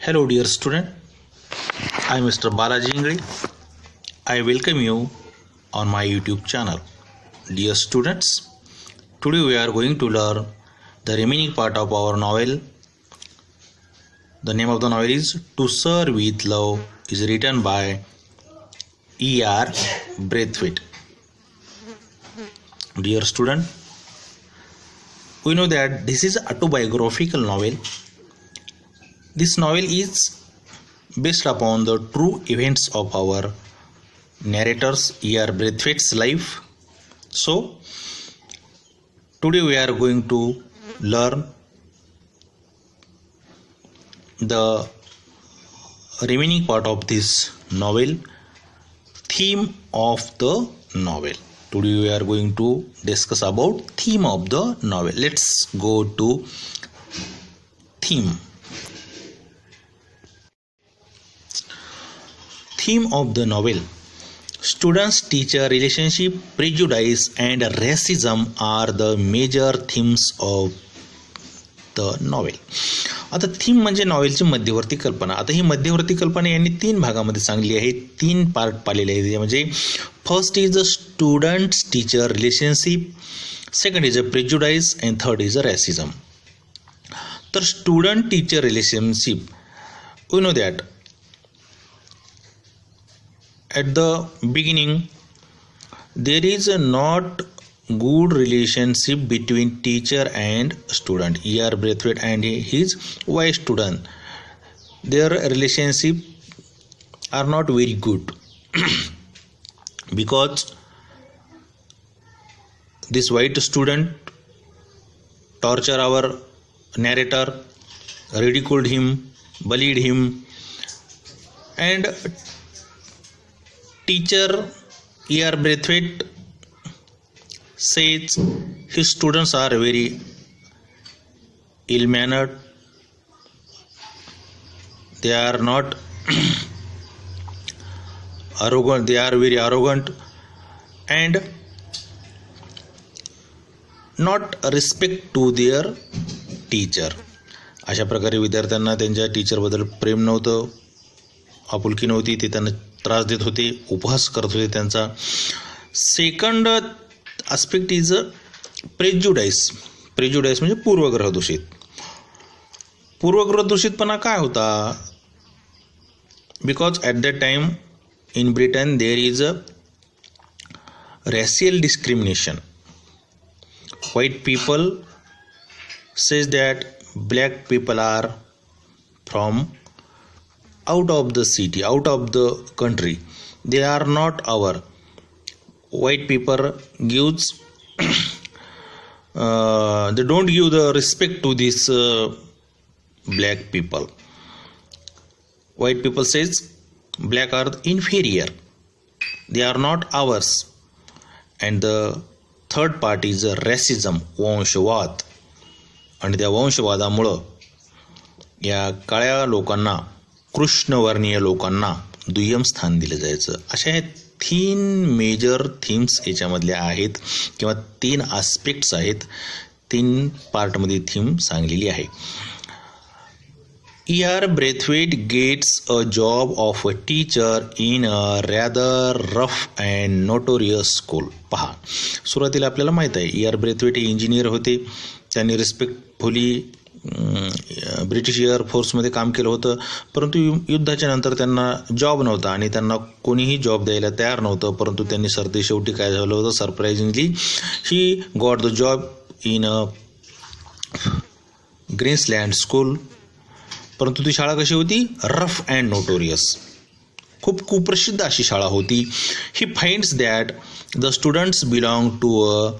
Hello dear student, I am Mr. Balaji Ingre. I welcome you on my YouTube channel. Dear students, today we are going to learn the remaining part of our novel. The name of the novel is To Sir With Love, is written by E.R. Braithwaite. Dear student, we know that this is an autobiographical novel. This novel is based upon the true events of our narrator's E.R. Braithwaite's life. So, today we are going to learn the remaining part of this novel, theme of the novel. Today we are going to discuss about theme of the novel. Let's go to theme. Theme of the novel: students-teacher relationship, prejudice and racism are the major themes of the novel. आता theme म्हणजे नॉवेलची मध्यवर्ती कल्पना. आता ही मध्यवर्ती कल्पना यांनी 3 भागामध्ये सांगली आहे, 3 पार्ट पाहिलेले आहेत. म्हणजे first is a students teacher relationship, second is a prejudice and third is a racism. तर student teacher relationship, we know that at the beginning there is not good relationship between teacher and student. E.R. Braithwaite and his wife student, their relationship are not very good because this white student torture our narrator, ridiculed him, bullied him, and teacher E.R. Braithwaite says his students are very ill-mannered. They are not arrogant. They are very arrogant and not respect to their teacher. अशा प्रकारे विद्यार्थ्यांना त्यांच्या टीचरबद्दल प्रेम नव्हतं, आपुलकी नव्हती. ते त्यांना त्रास देत होते, उपहास करत होते त्यांचा. Second aspect is prejudice. Prejudice म्हणजे पूर्वग्रह दूषित. पूर्वग्रह दूषितपणा काय होता? Because at that time in Britain there is a racial discrimination. White people says that black people are from out of the city, out of the country, they are not our. White people gives they don't give the respect to this black people. White people says black are inferior, they are not ours. And the third part is racism, वंशवाद. आणि त्या वंशवादामुळं या काळ्या लोकांना, कृष्णवर्णीय लोकांना दुय्यम स्थान दिलं जायचं. अशा ह्या 3 मेजर थीम्स याच्यामधल्या आहेत किंवा 3 आस्पेक्ट्स आहेत. 3 पार्टमध्ये थीम सांगलेली आहे. E.R. Braithwaite gets a job of a teacher in a rather rough and notorious school. पहा, सुरुवातीला आपल्याला माहीत आहे E.R. Braithwaite हे इंजिनियर होते. त्यांनी रिस्पेक्टफुली ब्रिटिश एअरफोर्समध्ये काम केलं होतं, परंतु युद्धाच्या नंतर त्यांना जॉब नव्हता आणि त्यांना कोणीही जॉब द्यायला तयार नव्हतं. परंतु त्यांनी सरते शेवटी काय झालं होतं, surprisingly he got the job in a Greensland school. परंतु ती शाळा कशी होती? रफ अँड नोटोरियस, खूप कुप्रसिद्ध अशी शाळा होती. He finds that the students belong to a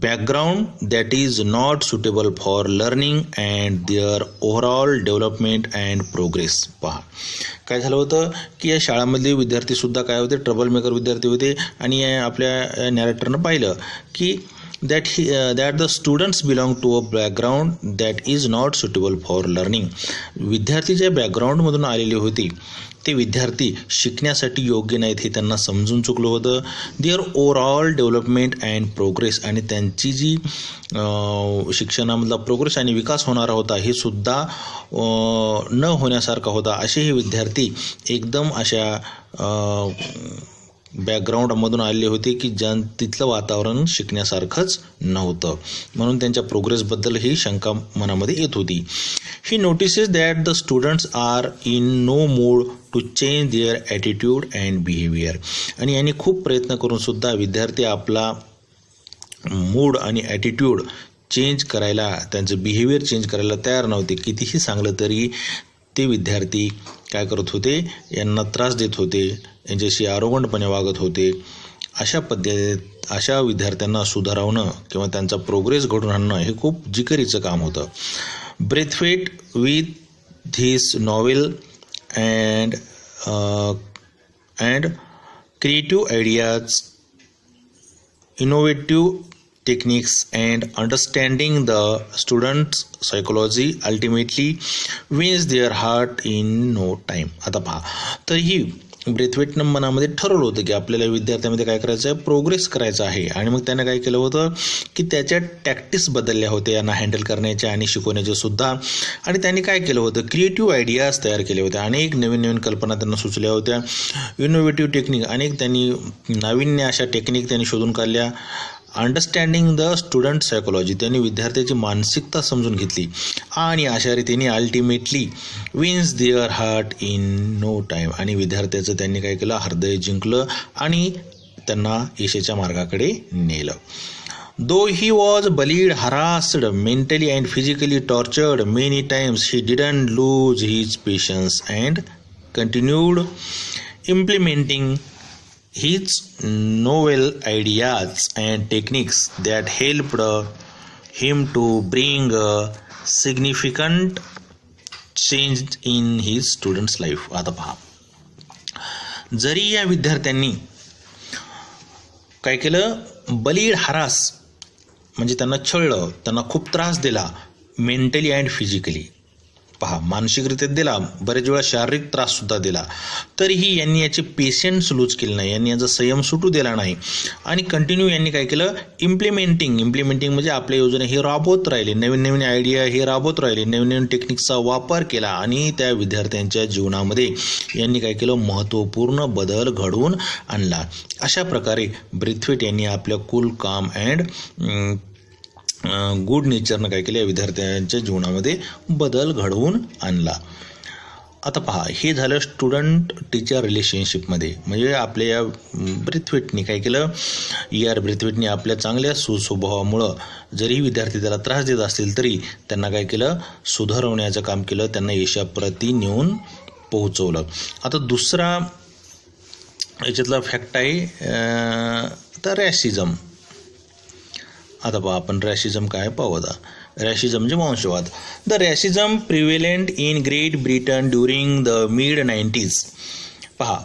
background that is not suitable for learning and their overall development and progress. पहा, काय झालं होतं की या शाळामधले विद्यार्थी सुद्धा काय होते, ट्रबल मेकर विद्यार्थी होते. आणि आपल्या नॅरेटरनं पाहिलं की that the students belong to a background that is not suitable for learning. विद्यार्थी ज्या बॅकग्राऊंडमधून आलेली होती ते विद्यार्थी शिकण्यासाठी योग्य नाहीत हे त्यांना समजून चुकलं होतं. Their overall development and progress, आणि त्यांची जी शिक्षणामधला प्रोग्रेस आणि विकास होणारा होता हे सुद्धा न होण्यासारखा होता. असे हे विद्यार्थी एकदम अशा बॅकग्राऊंडमधून आलेले होते की तिथलं वातावरण शिकण्यासारखंच नव्हतं, म्हणून त्यांच्या प्रोग्रेसबद्दल ही शंका मनामध्ये येत होती. He notices that the students are in no mood to change their attitude and behaviour, आणि यांनी खूप प्रयत्न करून सुद्धा विद्यार्थी आपला मूड आणि ॲटिट्यूड चेंज करायला, त्यांचं बिहेवियर चेंज करायला तयार नव्हते. कितीही सांगलं तरी ते विद्यार्थी काय करत होते, यांना त्रास देत होते, यांच्याशी आरोगंटपणे वागत होते. अशा विद्यार्थ्यांना सुधारवणं किंवा त्यांचा प्रोग्रेस घडवून आणणं हे खूप जिकिरीचं काम होतं. Braithwaite with this novel and creative ideas, innovative techniques and understanding the students' psychology ultimately wins their heart in no time. आता पहा, तर ही ब्रेथवेटनं मनामध्ये ठरवलं होतं की आपल्याला विद्यार्थ्यांमध्ये काय करायचं आहे, प्रोग्रेस करायचा आहे. आणि मग त्याने काय केलं होतं की त्याच्या टॅक्टिक्स बदलल्या होत्या यांना हँडल करण्याच्या आणि शिकवण्याच्या सुद्धा. आणि त्यांनी काय केलं होतं, क्रिएटिव्ह आयडियाज तयार केले होते, अनेक नवीन नवीन कल्पना त्यांना सुचल्या होत्या. इनोव्हेटिव्ह टेक्निक, अनेक त्यांनी नाविन्य अशा टेक्निक त्यांनी शोधून काढल्या. अंडरस्टँडिंग द स्टुडंट सायकोलॉजी, त्यांनी विद्यार्थ्याची मानसिकता समजून घेतली. आणि अशा रीतीने ultimately wins their heart in no time, आणि विद्यार्थ्याचं त्यांनी काय केलं, हृदय जिंकलं आणि त्यांना यशाच्या मार्गाकडे नेलं. Though he was bullied, harassed, mentally and physically tortured many times, he didn't lose his patience and continued implementing his novel ideas and techniques that helped him to bring a significant change in his students' life. आता पहा, जरी या विद्यार्थ्यांनी काय केलं, बलीड harass म्हणजे त्यांना छळलं, त्यांना खूप त्रास दिला, मेंटली अँड फिजिकली, पहा मानसिकरित्या दिला, बरेच वेळा शारीरिक त्राससुद्धा दिला, तरीही यांनी याचे पेशन्स लूज केले नाही, यांनी याचा संयम सुटू दिला नाही. आणि कंटिन्यू यांनी काय केलं, इम्प्लिमेंटिंग म्हणजे आपल्या योजना हे राबवत राहिले, नवीन नवीन आयडिया हे राबवत राहिले, नवीन नवीन टेक्निक्सचा वापर केला आणि त्या विद्यार्थ्यांच्या जीवनामध्ये यांनी काय केलं, महत्त्वपूर्ण बदल घडवून आणला. अशा प्रकारे ब्रेथवेट यांनी आपल्या कूल, काम अँड गुड नेचरनं काय केलं, या विद्यार्थ्यांच्या जीवनामध्ये बदल घडवून आणला. आता पहा, हे झालं स्टुडंट टीचर रिलेशनशिपमध्ये. म्हणजे आपल्या या ब्रेथवेटनी काय केलं, ब्रेथवेटनी आपल्या चांगल्या सुस्वभावामुळं जरी विद्यार्थी त्याला त्रास देत असतील तरी त्यांना काय केलं, सुधारवण्याचं काम केलं, त्यांना यशाप्रती नेऊन पोहोचवलं. आता दुसरा याच्यातला फॅक्ट आहे तर रॅसिझम. आता पहा, आपण रॅसिझम काय पाहू. आता रॅसिझम म्हणजे वंशवाद. The racism prevalent in Great Britain during the mid nineties. पहा,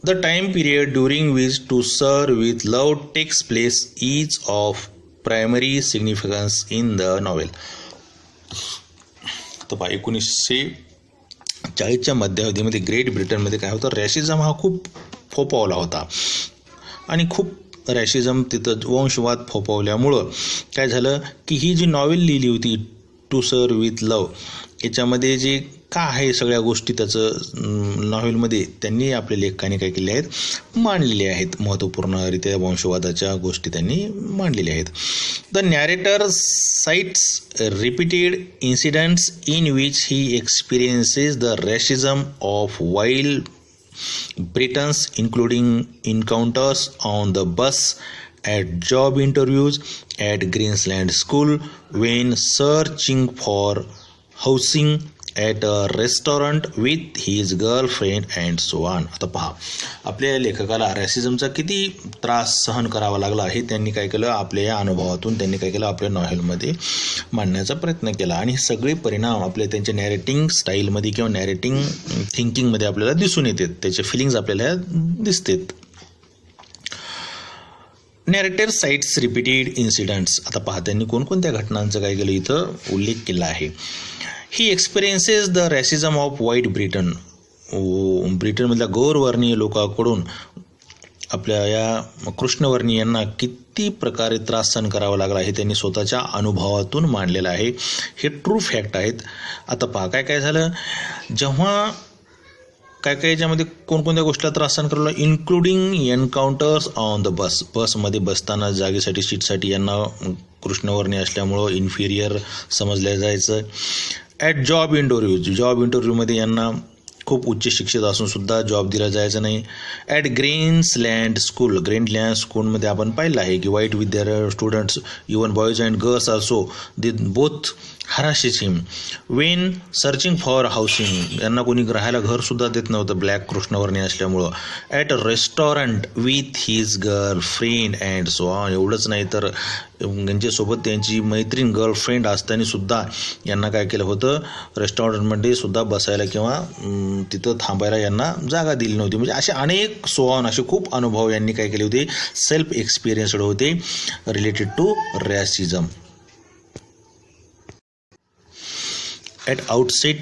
the time period during which to sir with love takes place is of primary significance in the novel. तर पहा, 1940च्या मध्यावधीमध्ये ग्रेट ब्रिटनमध्ये काय होतं, रॅसिझम हा खूप फोपावला होता आणि खूप रॅसिझम तिथं वंशवाद फोपावल्यामुळं काय झालं की ही जी नॉवेल लिहिली होती टू सर्व विथ लव, याच्यामध्ये जे का आहे सगळ्या गोष्टी त्याचं नॉव्हेलमध्ये त्यांनी आपल्या लेखकाने काय केले आहेत, मांडलेले आहेत. महत्त्वपूर्णरित्या वंशवादाच्या गोष्टी त्यांनी मांडलेल्या आहेत. The narrator cites repeated incidents in which he experiences the racism of wild Britons, including encounters on the bus, at job interviews, at Greensland School, when searching for housing, at a restaurant with his girlfriend and so on. आता पहा, आपल्या लेखकाला रॅसिझमचा किती त्रास सहन करावा लागला हे त्यांनी काय केलं, आपल्या या अनुभवातून त्यांनी काय केलं, आपल्या नॉव्हेलमध्ये मांडण्याचा प्रयत्न केला. आणि सगळे परिणाम आपल्या त्यांच्या नॅरेटिंग स्टाईलमध्ये किंवा नॅरेटिंग थिंकिंगमध्ये आपल्याला दिसून येतात, त्याचे फिलिंग्स आपल्याला दिसतात. Narrator cites repeated incidents. आता पहा, त्यांनी कोणकोणत्या घटनांचा काय केलं इथं उल्लेख केला आहे. He experiences the racism of white Briton. ब्रिटनमधल्या गौरवर्णीय लोकांकडून आपल्या या कृष्णवर्णीयांना किती प्रकारे त्रास सहन करावा लागला हे त्यांनी स्वतःच्या अनुभवातून मांडलेलं आहे. हे ट्रू फॅक्ट आहेत. आता पहा काय झालं, जेव्हा काय याच्यामध्ये कोणकोणत्या गोष्टीला त्रास सहन करावा, इन्क्लुडिंग एन्काउंटर्स ऑन द बसमध्ये बसताना जागेसाठी सीटसाठी यांना कृष्णवर्णीय असल्यामुळं इन्फिरियर समजलं जायचं. ॲट जॉब इंटरव्ह्यूमध्ये यांना खूप उच्च शिक्षित असून सुद्धा जॉब दिला जायचा नाही. ॲट ग्रीन्सलँड स्कूलमध्ये आपण पाहिलं आहे की white students even boys and girls also they both harasses him. When searching for housing यांना कोणी राहायला घरसुद्धा देत नव्हतं ब्लॅक कृष्णवर्णीय असल्यामुळं. At restaurant with his girlfriend and so on. एवढंच नाही तर यांच्यासोबत त्यांची मैत्रीण गर्लफ्रेंड असताना सुद्धा यांना काय केलं होतं, रेस्टॉरंटमध्ये सुद्धा बसायला किंवा तिथं थांबायला यांना जागा दिली नव्हती. म्हणजे असे अनेक असे खूप अनुभव यांनी काय केले होते, सेल्फ एक्सपिरियन्स्ड होते related to racism. At outset,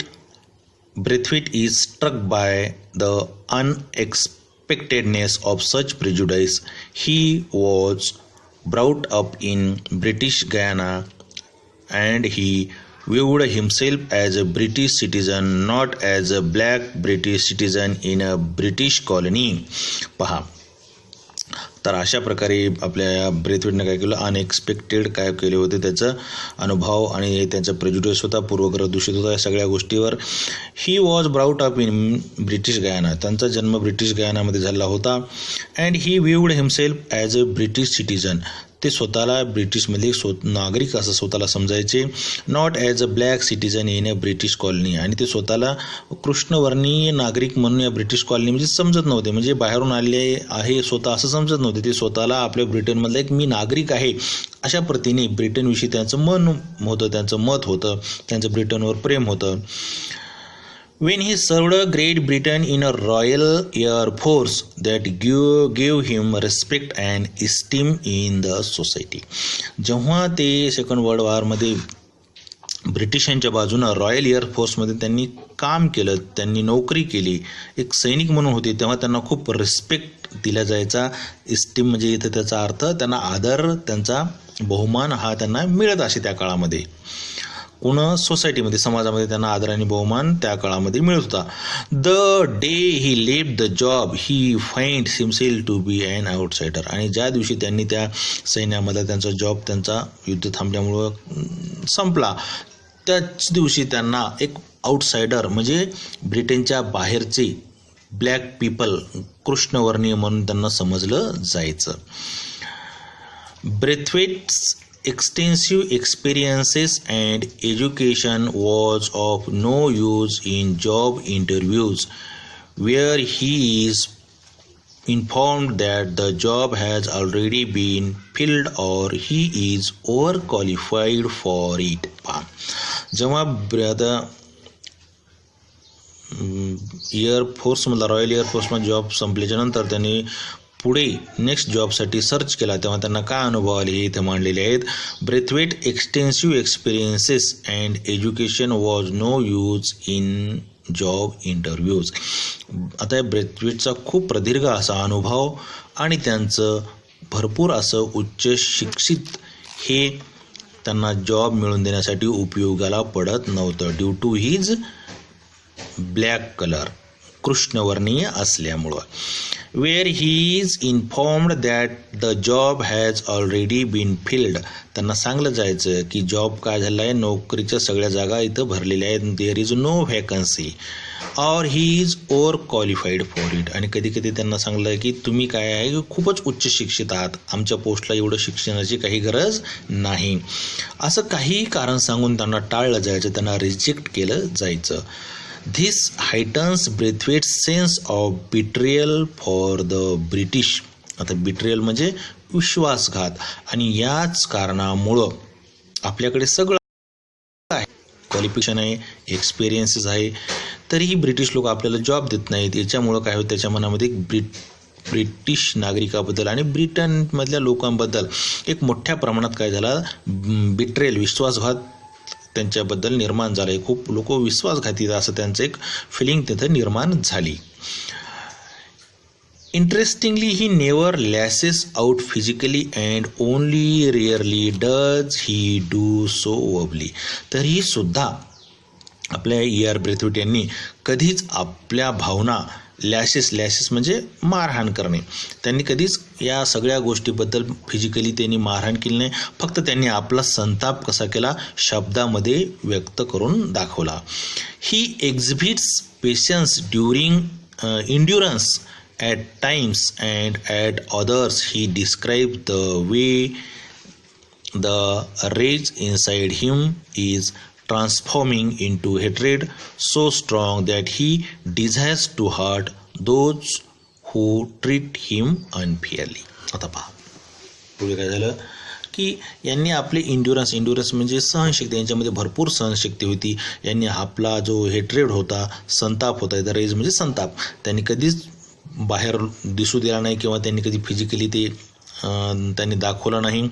Braithwaite is struck by the unexpectedness of such prejudice. He was brought up in British Guiana and he viewed himself as a British citizen, not as a black British citizen in a British colony. पहा, तर अशा प्रकारे आपल्या या ब्रेथवेटनं काय केलं, unexpected काय केले होते त्याचा अनुभव आणि त्यांचा प्रेज्युडिस होता, पूर्वग्रह दूषित होता या सगळ्या गोष्टीवर. He was brought up in British Guiana. त्यांचा जन्म ब्रिटिश गयानामध्ये झाला होता. And he viewed himself as a British citizen. ते स्वतःला ब्रिटिशमधले नागरिक असं स्वतःला समजायचे. Not as a black citizen in a British colony. आणि ते स्वतःला कृष्णवर्णीय नागरिक म्हणून या ब्रिटिश कॉलनी म्हणजे समजत नव्हते. म्हणजे बाहेरून आले आहे स्वतः असं समजत नव्हते. ते स्वतःला आपल्या ब्रिटनमधला एक मी नागरिक आहे अशा प्रतीने ब्रिटनविषयी त्यांचं मन होतं, त्यांचं मत होतं, त्यांचं ब्रिटनवर प्रेम होतं. When he served Great Britain in a Royal Air Force that gave him respect and esteem in the society. जेव्हा ते सेकंड वर्ल्ड वॉरमध्ये ब्रिटिशांच्या बाजूनं रॉयल एअर फोर्समध्ये त्यांनी काम केलं, त्यांनी नोकरी केली, एक सैनिक म्हणून होते, तेव्हा त्यांना खूप रिस्पेक्ट दिला जायचा. इस्टीम म्हणजे इथं त्याचा अर्थ त्यांना आदर, त्यांचा बहुमान हा त्यांना मिळत असे त्या काळामध्ये. सोसायटीमध्ये समाजामध्ये त्यांना आदर आणि बहुमान त्या काळामध्ये मिळत होता. The day he left the job he finds himself to be an outsider. आणि ज्या दिवशी त्यांनी त्या सैन्यामध्ये त्यांचा जॉब त्यांचा युद्ध थांबल्यामुळं संपला त्याच दिवशी त्यांना एक आउटसाइडर म्हणजे ब्रिटनच्या बाहेरचे ब्लॅक पीपल कृष्णवर्णीय म्हणून त्यांना समजलं जायचं. ब्रेथवेट्स extensive experiences and education was of no use in job interviews where he is informed that the job has already been filled or he is overqualified for it. जेव्हा एअरफोर्समधला royal एअरफोर्समध्ये job संपल्याच्या नंतर त्यांनी पुढे next जॉबसाठी search केला तेव्हा त्यांना काय अनुभव आले हे इथे मांडलेले आहेत. Braithwaite extensive experiences and education was no use in job interviews. आता या ब्रेथवेटचा खूप प्रदीर्घ असा अनुभव आणि त्यांचं भरपूर असं उच्च शिक्षित हे त्यांना जॉब मिळवून देण्यासाठी उपयोगाला पडत नव्हतं due to his black colour, कृष्णवर्णीय असल्यामुळं. Where he is informed that the job has already been filled. त्यांना सांगलं जायचं की जॉब काय झाला आहे, नोकरीच्या सगळ्या जागा इथं भरलेल्या आहेत, there is no vacancy or he is over qualified for it. आणि कधी कधी त्यांना सांगलं की तुम्ही काय आहे खूपच उच्च शिक्षित आहात, आमच्या पोस्टला एवढं शिक्षणाची काही गरज नाही, असं काही कारण सांगून त्यांना टाळलं जायचं, त्यांना रिजेक्ट केलं जायचं. This heightens Braithwaite's sense of betrayal for the British. आता बिट्रेयल म्हणजे विश्वासघात. आणि याच कारणामुळं आपल्याकडे सगळं आहे, क्वालिफिकेशन आहे, एक्सपिरियन्सेस आहे, तरीही ब्रिटिश लोक आपल्याला जॉब देत नाहीत. याच्यामुळं काय होतं, त्याच्या मनामध्ये ब्रिटिश नागरिकाबद्दल आणि ब्रिटनमधल्या लोकांबद्दल एक मोठ्या प्रमाणात काय झाला, बिट्रेल विश्वासघात त्यांच्याबद्दल निर्माण झालं आहे. खूप लोक विश्वासघाती असं त्यांचं एक फिलिंग तिथं निर्माण झाली. Interestingly, he never lashes out physically and only rarely does he do so verbally. तरीही सुद्धा आपल्या E.R. ब्रेथवेट यांनी कधीच आपल्या भावना लॅशेस म्हणजे मारहाण करणे, त्यांनी कधीच या सगळ्या गोष्टीबद्दल फिजिकली त्यांनी मारहाण केली नाही. फक्त त्यांनी आपला संताप कसा केला, शब्दामध्ये व्यक्त करून दाखवला. He exhibits patience during endurance at times and at others he described the way the rage inside him is transforming into hatred so strong that he desires to hurt those who treat him unfairly. आता पहा पुढे काय झालं की यांनी आपले इंड्युरन्स म्हणजे सहनशक्ती, यांच्यामध्ये भरपूर सहनशक्ती होती. यांनी आपला जो हेट्रेड होता, संताप होता, तर रेज म्हणजे संताप, त्यांनी कधीच बाहेर दिसू दिला नाही किंवा त्यांनी कधी फिजिकली ते त्यांनी दाखवलं नाही.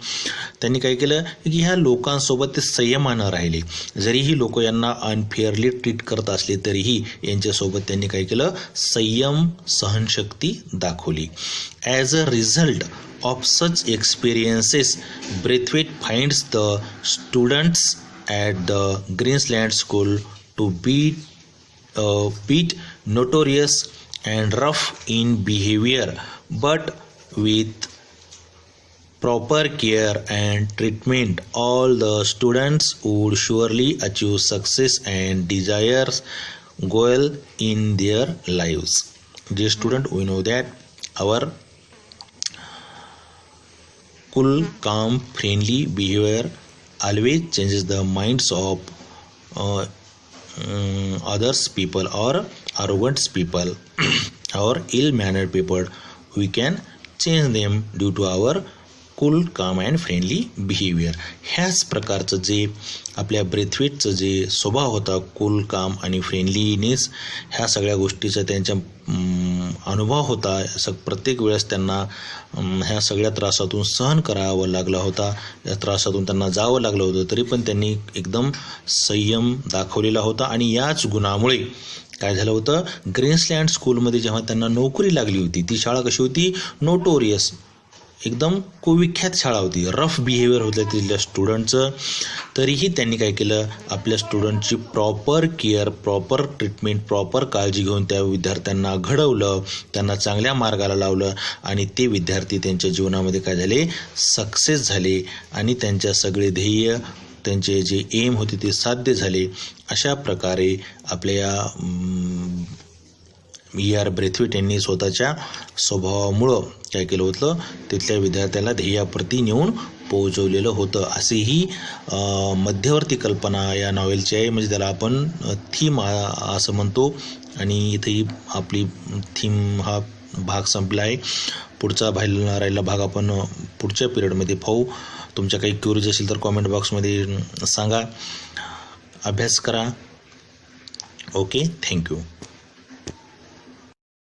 त्यांनी काय केलं की ह्या लोकांसोबत ते संयमानं राहिले. जरीही लोक यांना अनफेअरली ट्रीट करत असले तरीही यांच्यासोबत त्यांनी काय केलं, संयम सहनशक्ती दाखवली. As a result of such experiences Braithwaite finds the students at the Greensland school to beat notorious and rough in behavior, but with proper care and treatment all the students would surely achieve success and desires goal in their lives. Dear student, we know that our cool, calm, friendly behavior always changes the minds of others people or arrogant people or ill-mannered people. We can change them due to our cool, calm and friendly behavior. ह्याच प्रकारचं जे आपल्या ब्रेथवेटचं जे स्वभाव होता, cool, काम आणि friendliness, ह्या सगळ्या गोष्टीचा त्यांच्या अनुभव होता. प्रत्येक वेळेस त्यांना ह्या सगळ्या त्रासातून सहन करावं लागला होता, या त्रासातून त्यांना जावं लागलं होतं, तरी पण त्यांनी एकदम संयम दाखवलेला होता. आणि याच गुणामुळे काय झालं होतं, ग्रीन्सलँड स्कूलमध्ये जेव्हा त्यांना नोकरी लागली होती, ती शाळा कशी होती, नोटोरियस, एकदम कुविख्यात शाळा होती, रफ बिहेवियर होतं तिथल्या स्टुडंटचं. तरीही त्यांनी काय केलं, आपल्या स्टुडंटची proper care, proper treatment, proper काळजी घेऊन त्या विद्यार्थ्यांना घडवलं, त्यांना चांगल्या मार्गाला लावलं आणि ते विद्यार्थी त्यांच्या जीवनामध्ये काय झाले, सक्सेस झाले आणि त्यांच्या सगळे ध्येय, त्यांचे जे एम होते ते साध्य झाले. अशा प्रकारे आपल्या E.R. ब्रेथवेट यांनी स्वतःच्या स्वभावामुळं काय केलं होतं, तिथल्या विद्यार्थ्याला ध्येयाप्रती नेऊन पोहोचवलेलं होतं. असेही मध्यवर्ती कल्पना या नॉवेलची आहे, म्हणजे त्याला आपण थीम असं म्हणतो. आणि इथेही आपली थीम हा भाग संपला आहे. पुढचा राहिलेला भाग आपण पुढच्या पिरियडमध्ये पाहू. तुमच्या काही क्युरीज असेल तर कॉमेंट बॉक्समध्ये सांगा. अभ्यास करा. Okay, thank you.